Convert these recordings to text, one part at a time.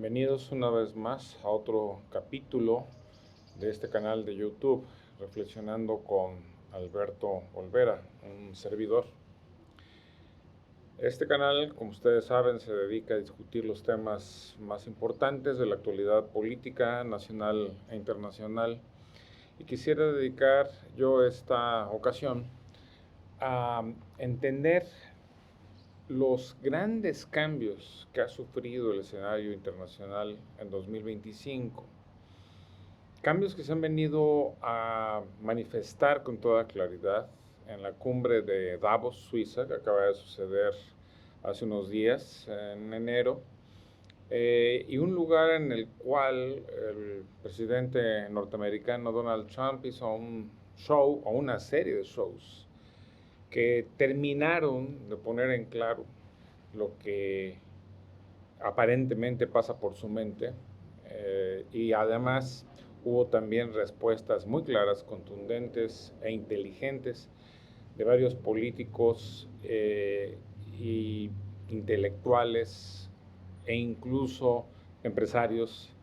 Bienvenidos una vez más a otro capítulo de este canal de YouTube, Reflexionando con Alberto Olvera, un servidor. Este canal, como ustedes saben, se dedica a discutir los temas más importantes de la actualidad política nacional e internacional. Y quisiera dedicar yo esta ocasión a entender los grandes cambios que ha sufrido el escenario internacional en 2025. Cambios que se han venido a manifestar con toda claridad en la cumbre de Davos, Suiza, que acaba de suceder hace unos días, en enero, y un lugar en el cual el presidente norteamericano Donald Trump hizo un show o una serie de shows que terminaron de poner en claro lo que aparentemente pasa por su mente, y además hubo también respuestas muy claras, contundentes e inteligentes de varios políticos y intelectuales e incluso empresarios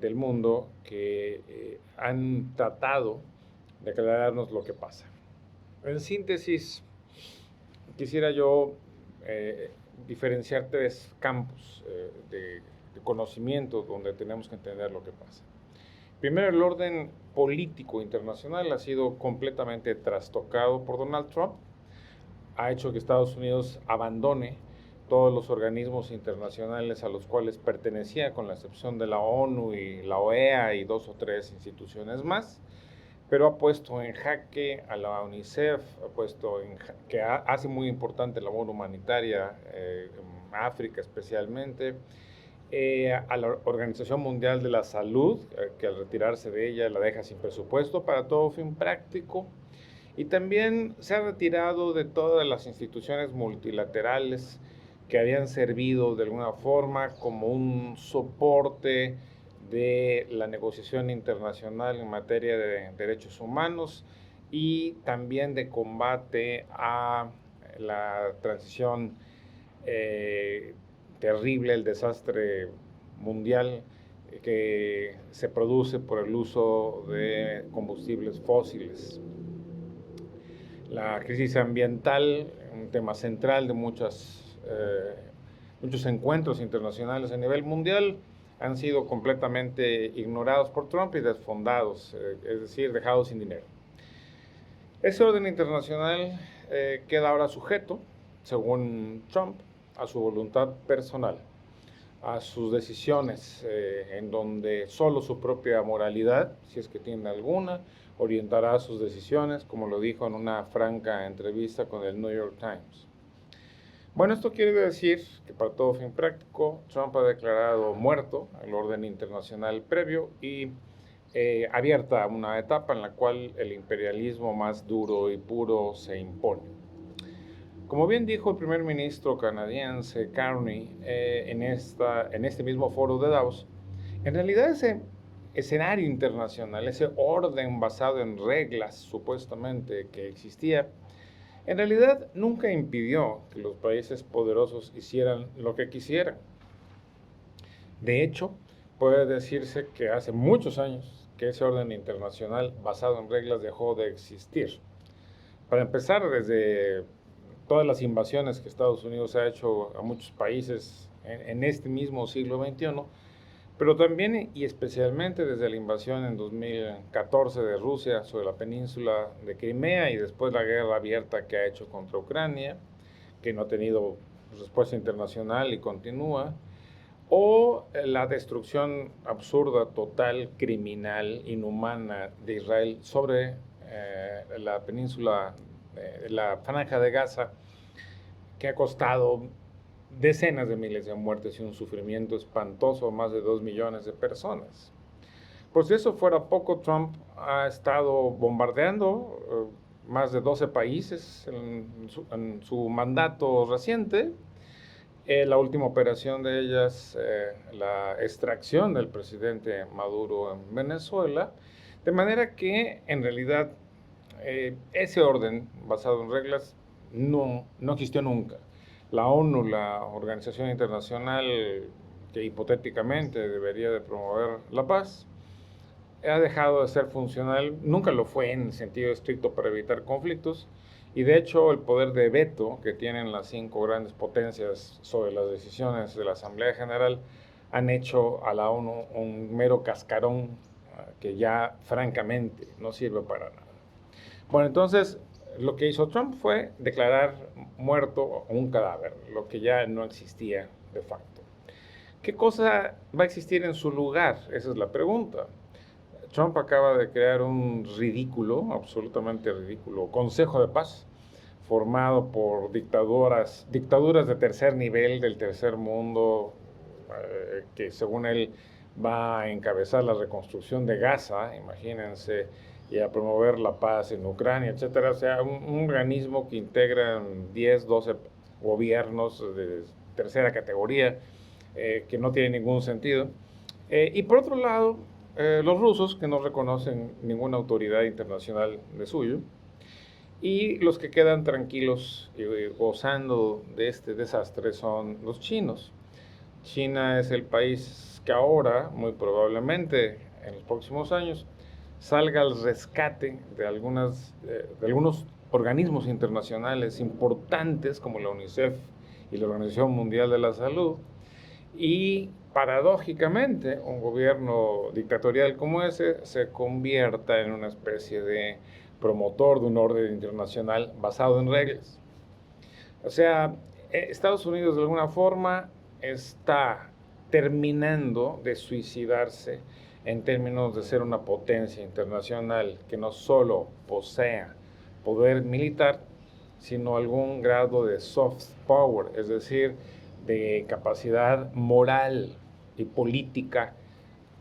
del mundo que han tratado de aclararnos lo que pasa. En síntesis, quisiera yo diferenciar tres campos de conocimiento donde tenemos que entender lo que pasa. Primero, el orden político internacional ha sido completamente trastocado por Donald Trump. Ha hecho que Estados Unidos abandone todos los organismos internacionales a los cuales pertenecía, con la excepción de la ONU y la OEA y dos o tres instituciones más, pero ha puesto en jaque a la UNICEF, ha puesto en que hace muy importante labor humanitaria en África especialmente, a la Organización Mundial de la Salud, que al retirarse de ella la deja sin presupuesto para todo fin práctico, y también se ha retirado de todas las instituciones multilaterales que habían servido de alguna forma como un soporte de la negociación internacional en materia de derechos humanos y también de combate a la transición terrible, el desastre mundial que se produce por el uso de combustibles fósiles. La crisis ambiental, un tema central de muchos encuentros internacionales a nivel mundial, han sido completamente ignorados por Trump y desfondados, es decir, dejados sin dinero. Ese orden internacional queda ahora sujeto, según Trump, a su voluntad personal, a sus decisiones, en donde solo su propia moralidad, si es que tiene alguna, orientará sus decisiones, como lo dijo en una franca entrevista con el New York Times. Bueno, esto quiere decir que para todo fin práctico, Trump ha declarado muerto el orden internacional previo y abierta una etapa en la cual el imperialismo más duro y puro se impone. Como bien dijo el primer ministro canadiense Carney en este mismo foro de Davos, en realidad ese escenario internacional, ese orden basado en reglas supuestamente que existía, en realidad nunca impidió que los países poderosos hicieran lo que quisieran. De hecho, puede decirse que hace muchos años que ese orden internacional basado en reglas dejó de existir. Para empezar, desde todas las invasiones que Estados Unidos ha hecho a muchos países en este mismo siglo XXI, pero también y especialmente desde la invasión en 2014 de Rusia sobre la península de Crimea y después la guerra abierta que ha hecho contra Ucrania, que no ha tenido respuesta internacional y continúa, o la destrucción absurda, total, criminal, inhumana de Israel sobre la península, la franja de Gaza, que ha costado decenas de miles de muertes y un sufrimiento espantoso a más de 2 millones de personas. Por si eso fuera poco, Trump ha estado bombardeando más de 12 países en su mandato reciente. La última operación de ellas, la extracción del presidente Maduro en Venezuela, de manera que en realidad ese orden basado en reglas no existió nunca. La ONU, la Organización Internacional que hipotéticamente debería de promover la paz, ha dejado de ser funcional, nunca lo fue en sentido estricto para evitar conflictos, y de hecho el poder de veto que tienen las 5 grandes potencias sobre las decisiones de la Asamblea General han hecho a la ONU un mero cascarón que ya francamente no sirve para nada. Bueno, entonces lo que hizo Trump fue declarar muerto un cadáver, lo que ya no existía de facto. ¿Qué cosa va a existir en su lugar? Esa es la pregunta. Trump acaba de crear un ridículo, absolutamente ridículo, Consejo de Paz, formado por dictaduras de tercer nivel, del tercer mundo, que según él va a encabezar la reconstrucción de Gaza, imagínense, y a promover la paz en Ucrania, etcétera. O sea, un organismo que integra 10, 12 gobiernos de tercera categoría, que no tiene ningún sentido. Y por otro lado, los rusos, que no reconocen ninguna autoridad internacional de suyo, y los que quedan tranquilos y gozando de este desastre son los chinos. China es el país que ahora, muy probablemente en los próximos años, salga al rescate de algunos organismos internacionales importantes como la UNICEF y la Organización Mundial de la Salud, y paradójicamente un gobierno dictatorial como ese se convierta en una especie de promotor de un orden internacional basado en reglas. O sea, Estados Unidos de alguna forma está terminando de suicidarse en términos de ser una potencia internacional que no solo posea poder militar, sino algún grado de soft power, es decir, de capacidad moral y política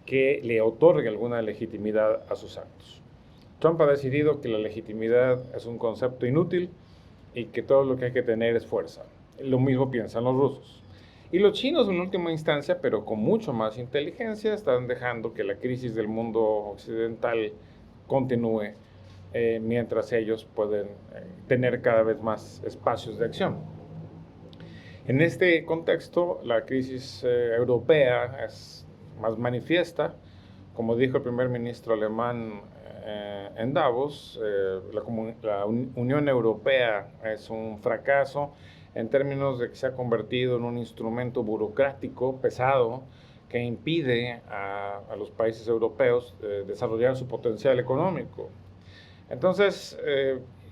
que le otorgue alguna legitimidad a sus actos. Trump ha decidido que la legitimidad es un concepto inútil y que todo lo que hay que tener es fuerza. Lo mismo piensan los rusos. Y los chinos, en última instancia, pero con mucho más inteligencia, están dejando que la crisis del mundo occidental continúe, mientras ellos pueden tener cada vez más espacios de acción. En este contexto, la crisis europea es más manifiesta. Como dijo el primer ministro alemán en Davos, la Unión Europea es un fracaso en términos de que se ha convertido en un instrumento burocrático pesado que impide a los países europeos desarrollar su potencial económico. Entonces,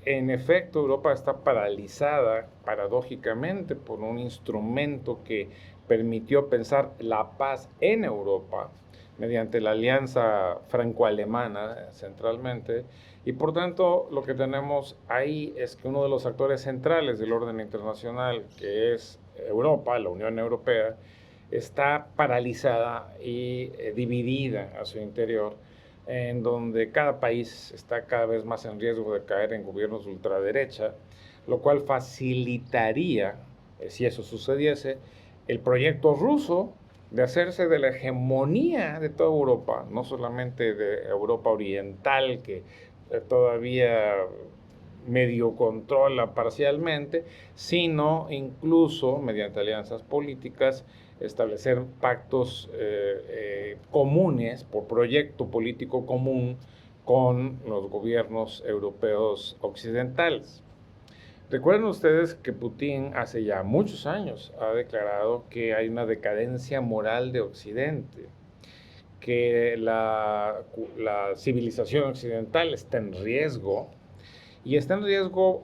en efecto, Europa está paralizada, paradójicamente, por un instrumento que permitió pensar la paz en Europa mediante la alianza franco-alemana, centralmente, y por tanto lo que tenemos ahí es que uno de los actores centrales del orden internacional, que es Europa, la Unión Europea, está paralizada y dividida a su interior, en donde cada país está cada vez más en riesgo de caer en gobiernos de ultraderecha, lo cual facilitaría, si eso sucediese, el proyecto ruso de hacerse de la hegemonía de toda Europa, no solamente de Europa oriental, que todavía medio controla parcialmente, sino incluso mediante alianzas políticas establecer pactos comunes por proyecto político común con los gobiernos europeos occidentales. Recuerden ustedes que Putin hace ya muchos años ha declarado que hay una decadencia moral de Occidente, que la civilización occidental está en riesgo, y está en riesgo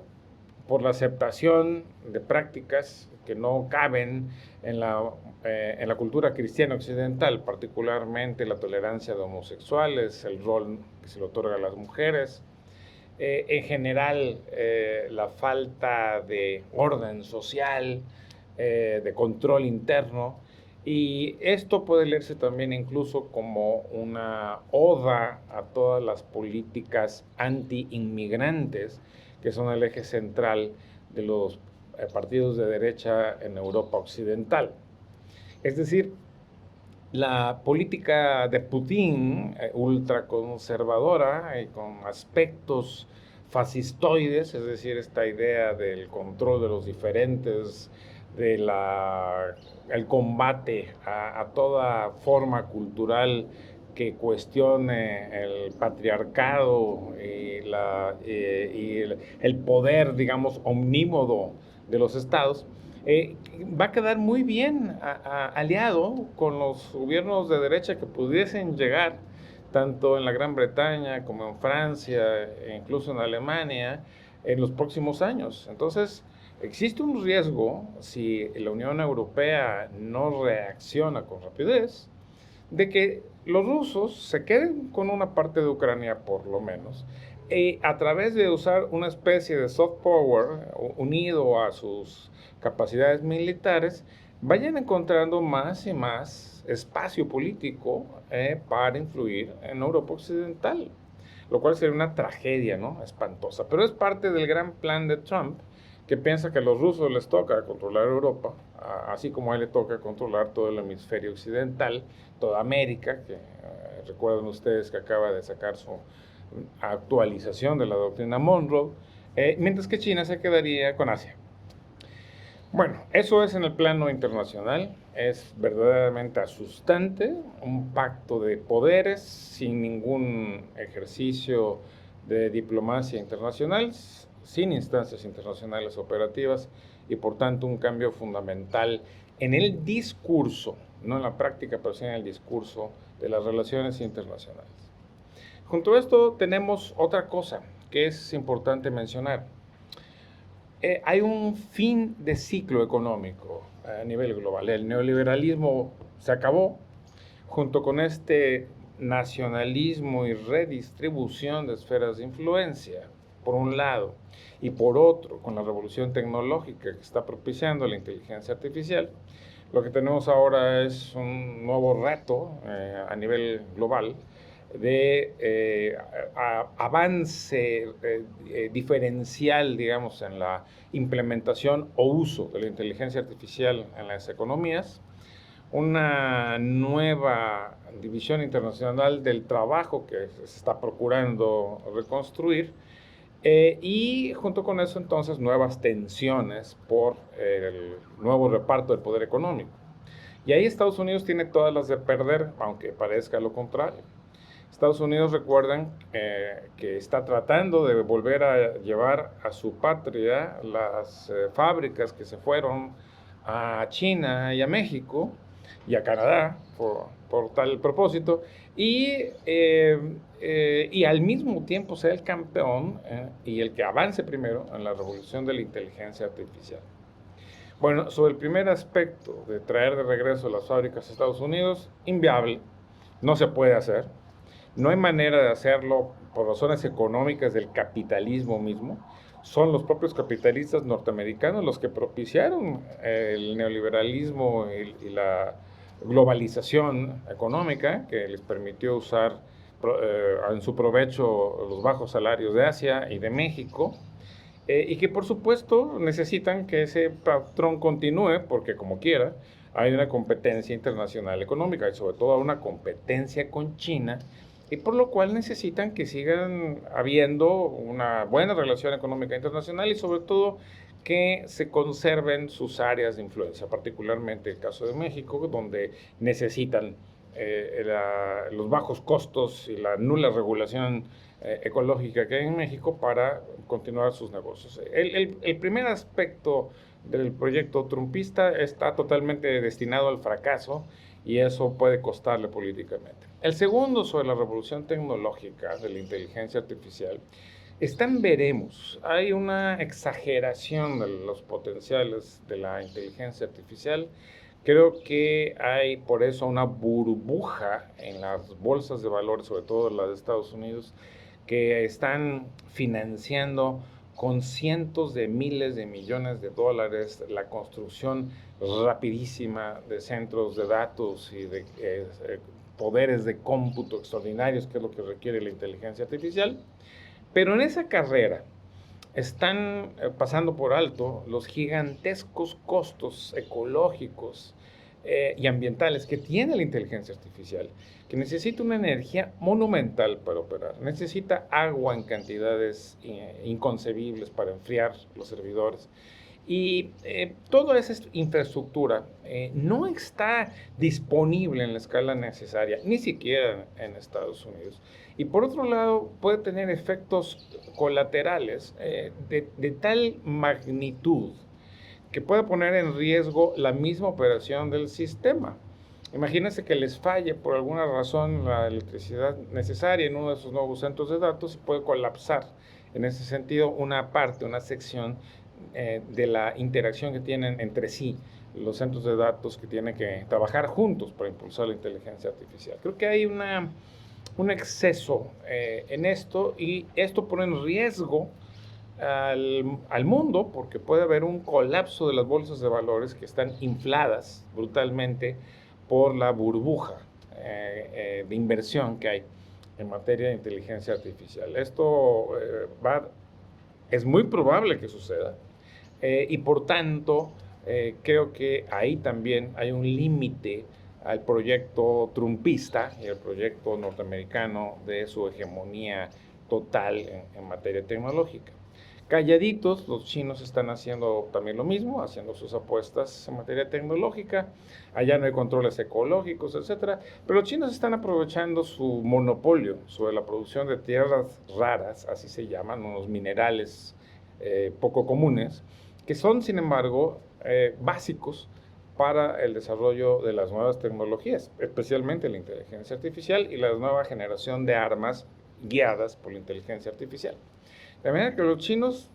por la aceptación de prácticas que no caben en la cultura cristiana occidental, particularmente la tolerancia de homosexuales, el rol que se le otorga a las mujeres, en general la falta de orden social, de control interno, y esto puede leerse también incluso como una oda a todas las políticas anti-inmigrantes que son el eje central de los partidos de derecha en Europa occidental. Es decir, la política de Putin, ultraconservadora y con aspectos fascistoides, es decir, esta idea del control de los diferentes el combate a toda forma cultural que cuestione el patriarcado y el poder, digamos, omnímodo de los estados, va a quedar muy bien aliado con los gobiernos de derecha que pudiesen llegar, tanto en la Gran Bretaña como en Francia, e incluso en Alemania, en los próximos años. Entonces, existe un riesgo, si la Unión Europea no reacciona con rapidez, de que los rusos se queden con una parte de Ucrania por lo menos, a través de usar una especie de soft power unido a sus capacidades militares, vayan encontrando más y más espacio político para influir en Europa Occidental, lo cual sería una tragedia, ¿no? Espantosa. Pero es parte del gran plan de Trump, que piensa que a los rusos les toca controlar Europa, así como a él le toca controlar todo el hemisferio occidental, toda América, que recuerdan ustedes que acaba de sacar su actualización de la doctrina Monroe, mientras que China se quedaría con Asia. Bueno, eso es en el plano internacional, es verdaderamente asustante, un pacto de poderes sin ningún ejercicio de diplomacia internacional, sin instancias internacionales operativas y por tanto un cambio fundamental en el discurso, no en la práctica, pero sí en el discurso de las relaciones internacionales. Junto a esto tenemos otra cosa que es importante mencionar. Hay un fin de ciclo económico a nivel global. El neoliberalismo se acabó junto con este nacionalismo y redistribución de esferas de influencia, por un lado, y por otro, con la revolución tecnológica que está propiciando la inteligencia artificial. Lo que tenemos ahora es un nuevo reto a nivel global de avance diferencial, digamos, en la implementación o uso de la inteligencia artificial en las economías, una nueva división internacional del trabajo que se está procurando reconstruir, y junto con eso entonces nuevas tensiones por el nuevo reparto del poder económico. Y ahí Estados Unidos tiene todas las de perder, aunque parezca lo contrario. Estados Unidos, recuerdan, que está tratando de volver a llevar a su patria las fábricas que se fueron a China y a México y a Canadá por tal propósito, y al mismo tiempo ser el campeón y el que avance primero en la revolución de la inteligencia artificial. Bueno, sobre el primer aspecto de traer de regreso las fábricas a Estados Unidos, inviable, no se puede hacer. No hay manera de hacerlo por razones económicas del capitalismo mismo. Son los propios capitalistas norteamericanos los que propiciaron el neoliberalismo y la globalización económica que les permitió usar en su provecho los bajos salarios de Asia y de México, y que por supuesto necesitan que ese patrón continúe porque como quiera hay una competencia internacional económica y sobre todo una competencia con China, y por lo cual necesitan que sigan habiendo una buena relación económica internacional y sobre todo que se conserven sus áreas de influencia, particularmente el caso de México, donde necesitan los bajos costos y la nula regulación ecológica que hay en México para continuar sus negocios. El primer aspecto del proyecto trumpista está totalmente destinado al fracaso y eso puede costarle políticamente. El segundo, sobre la revolución tecnológica de la inteligencia artificial, está en veremos. Hay una exageración de los potenciales de la inteligencia artificial. Creo que hay por eso una burbuja en las bolsas de valores, sobre todo las de Estados Unidos, que están financiando con cientos de miles de millones de dólares la construcción rapidísima de centros de datos y de poderes de cómputo extraordinarios, que es lo que requiere la inteligencia artificial. Pero en esa carrera están pasando por alto los gigantescos costos ecológicos y ambientales que tiene la inteligencia artificial, que necesita una energía monumental para operar, necesita agua en cantidades inconcebibles para enfriar los servidores, Y toda esa infraestructura no está disponible en la escala necesaria, ni siquiera en Estados Unidos. Y por otro lado, puede tener efectos colaterales de tal magnitud que puede poner en riesgo la misma operación del sistema. Imagínense que les falle por alguna razón la electricidad necesaria en uno de esos nuevos centros de datos y puede colapsar en ese sentido una parte, una sección de la interacción que tienen entre sí los centros de datos que tienen que trabajar juntos para impulsar la inteligencia artificial. Creo que hay un exceso en esto y esto pone en riesgo al mundo porque puede haber un colapso de las bolsas de valores que están infladas brutalmente por la burbuja de inversión que hay en materia de inteligencia artificial. Esto es muy probable que suceda y por tanto creo que ahí también hay un límite al proyecto trumpista y al proyecto norteamericano de su hegemonía total en materia tecnológica. Calladitos, los chinos están haciendo también lo mismo, haciendo sus apuestas en materia tecnológica. Allá no hay controles ecológicos, etcétera. Pero los chinos están aprovechando su monopolio sobre la producción de tierras raras, así se llaman, unos minerales poco comunes, que son, sin embargo, básicos para el desarrollo de las nuevas tecnologías, especialmente la inteligencia artificial y la nueva generación de armas guiadas por la inteligencia artificial. De manera que los chinos,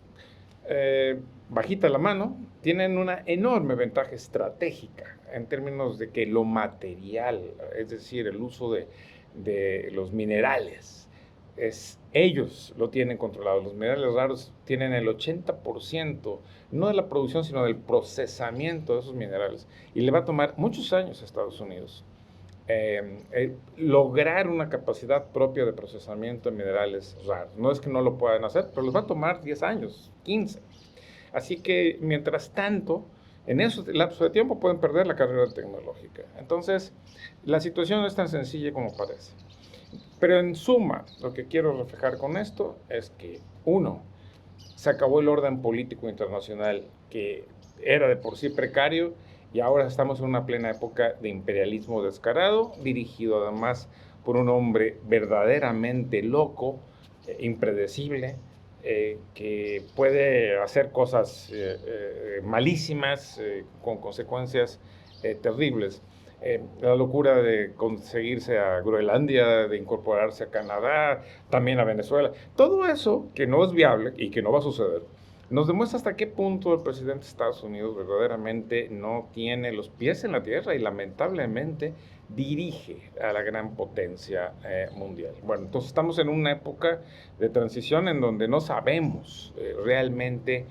bajita la mano, tienen una enorme ventaja estratégica en términos de que lo material, es decir, el uso de los minerales, ellos lo tienen controlado. Los minerales raros tienen el 80%, no de la producción, sino del procesamiento de esos minerales. Y le va a tomar muchos años a Estados Unidos lograr una capacidad propia de procesamiento de minerales raros. No es que no lo puedan hacer, pero les va a tomar 10 años, 15. Así que, mientras tanto, en ese lapso de tiempo pueden perder la carrera tecnológica. Entonces, la situación no es tan sencilla como parece. Pero en suma, lo que quiero reflejar con esto es que, uno, se acabó el orden político internacional que era de por sí precario y ahora estamos en una plena época de imperialismo descarado, dirigido además por un hombre verdaderamente loco, impredecible, que puede hacer cosas malísimas con consecuencias terribles. La locura de conseguirse a Groenlandia, de incorporarse a Canadá, también a Venezuela. Todo eso que no es viable y que no va a suceder, nos demuestra hasta qué punto el presidente de Estados Unidos verdaderamente no tiene los pies en la tierra y lamentablemente dirige a la gran potencia mundial. Bueno, entonces estamos en una época de transición en donde no sabemos realmente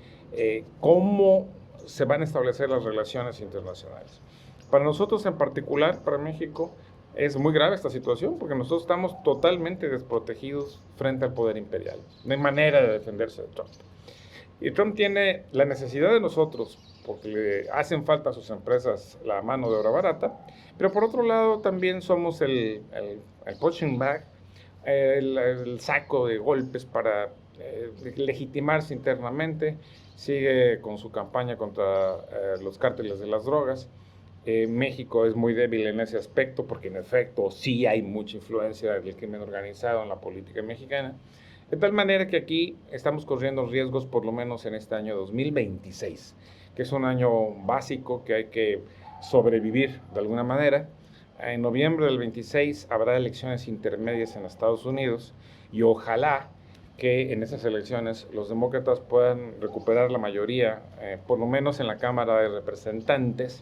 cómo se van a establecer las relaciones internacionales. Para nosotros en particular, para México, es muy grave esta situación porque nosotros estamos totalmente desprotegidos frente al poder imperial. No hay manera de defenderse de Trump. Y Trump tiene la necesidad de nosotros, porque le hacen falta a sus empresas la mano de obra barata, pero por otro lado también somos el punching bag, el saco de golpes para legitimarse internamente. Sigue con su campaña contra los cárteles de las drogas. México es muy débil en ese aspecto porque en efecto sí hay mucha influencia del crimen organizado en la política mexicana. De tal manera que aquí estamos corriendo riesgos por lo menos en este año 2026, que es un año básico que hay que sobrevivir de alguna manera. En noviembre del 26 habrá elecciones intermedias en Estados Unidos y ojalá que en esas elecciones los demócratas puedan recuperar la mayoría, por lo menos en la Cámara de Representantes,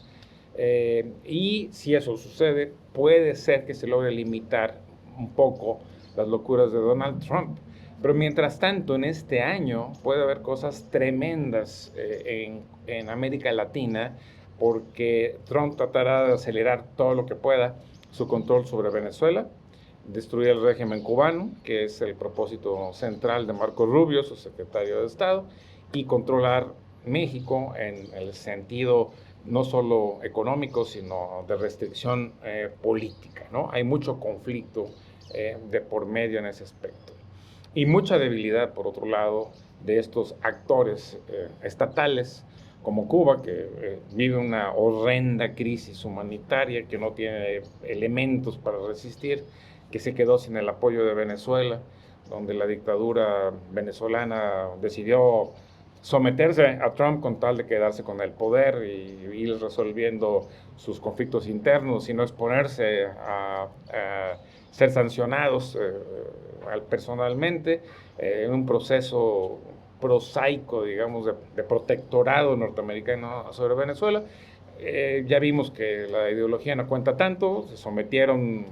y si eso sucede, puede ser que se logre limitar un poco las locuras de Donald Trump. Pero mientras tanto, en este año puede haber cosas tremendas en América Latina, porque Trump tratará de acelerar todo lo que pueda su control sobre Venezuela, destruir el régimen cubano, que es el propósito central de Marco Rubio, su secretario de Estado, y controlar México en el sentido no solo económico, sino de restricción política, ¿no? Hay mucho conflicto de por medio en ese aspecto. Y mucha debilidad, por otro lado, de estos actores estatales, como Cuba, que vive una horrenda crisis humanitaria, que no tiene elementos para resistir, que se quedó sin el apoyo de Venezuela, donde la dictadura venezolana decidió someterse a Trump con tal de quedarse con el poder y ir resolviendo sus conflictos internos y no exponerse a ser sancionados personalmente en un proceso prosaico, digamos, de protectorado norteamericano sobre Venezuela. Ya vimos que la ideología no cuenta tanto, se sometieron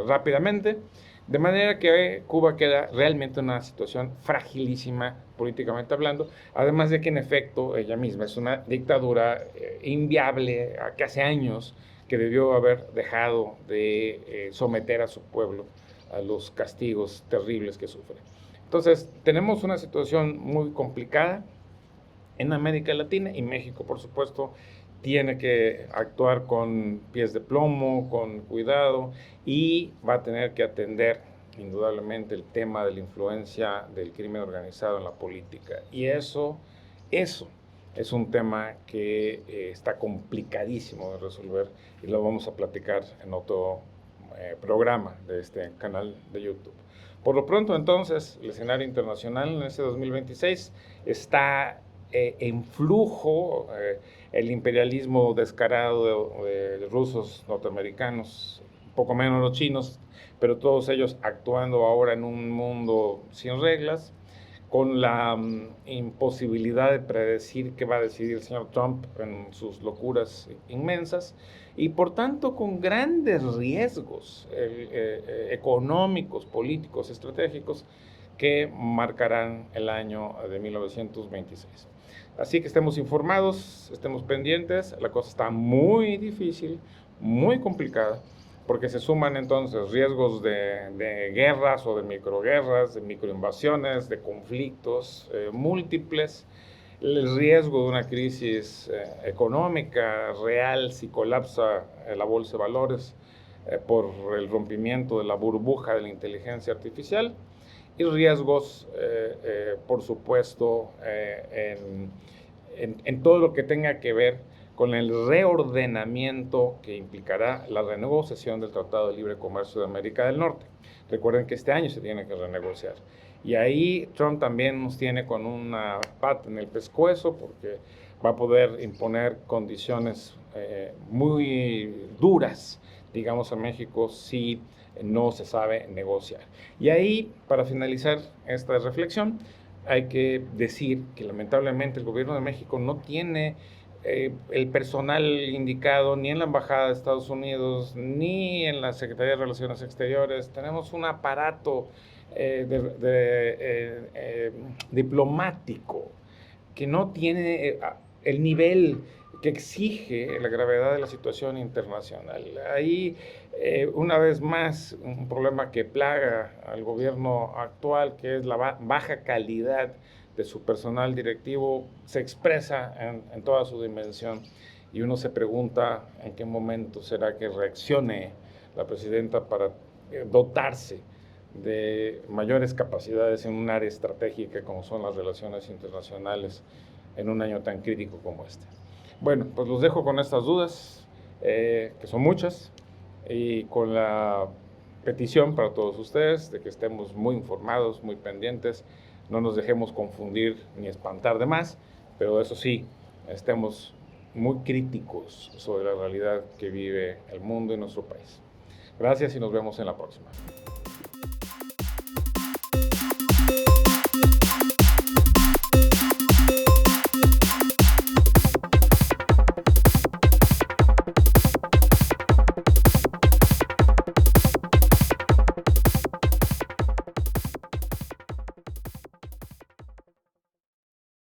rápidamente, de manera que Cuba queda realmente en una situación fragilísima políticamente hablando, además de que en efecto ella misma es una dictadura inviable, que hace años que debió haber dejado de someter a su pueblo a los castigos terribles que sufre. Entonces, tenemos una situación muy complicada en América Latina y México, por supuesto, tiene que actuar con pies de plomo, con cuidado y va a tener que atender indudablemente el tema de la influencia del crimen organizado en la política. Y eso es un tema que está complicadísimo de resolver y lo vamos a platicar en otro programa de este canal de YouTube. Por lo pronto, entonces, el escenario internacional en este 2026 está en flujo. El imperialismo descarado de rusos, norteamericanos, un poco menos los chinos, pero todos ellos actuando ahora en un mundo sin reglas, con la imposibilidad de predecir qué va a decidir el señor Trump en sus locuras inmensas, y por tanto con grandes riesgos económicos, políticos, estratégicos, que marcarán el año de 1926. Así que estemos informados, estemos pendientes, la cosa está muy difícil, muy complicada, porque se suman entonces riesgos de guerras o de microguerras, de microinvasiones, de conflictos múltiples, el riesgo de una crisis económica real si colapsa la bolsa de valores por el rompimiento de la burbuja de la inteligencia artificial, y riesgos, por supuesto, en todo lo que tenga que ver con el reordenamiento que implicará la renegociación del Tratado de Libre Comercio de América del Norte. Recuerden que este año se tiene que renegociar. Y ahí Trump también nos tiene con una pata en el pescuezo, porque va a poder imponer condiciones muy duras, digamos, a México si no se sabe negociar. Y ahí, para finalizar esta reflexión, hay que decir que lamentablemente el gobierno de México no tiene el personal indicado ni en la Embajada de Estados Unidos, ni en la Secretaría de Relaciones Exteriores. Tenemos un aparato diplomático que no tiene el nivel que exige la gravedad de la situación internacional. Ahí, una vez más, un problema que plaga al gobierno actual, que es la baja calidad de su personal directivo, se expresa en toda su dimensión, y uno se pregunta en qué momento será que reaccione la presidenta para dotarse de mayores capacidades en un área estratégica como son las relaciones internacionales en un año tan crítico como este. Bueno, pues los dejo con estas dudas, que son muchas, y con la petición para todos ustedes de que estemos muy informados, muy pendientes, no nos dejemos confundir ni espantar de más, pero eso sí, estemos muy críticos sobre la realidad que vive el mundo y nuestro país. Gracias y nos vemos en la próxima.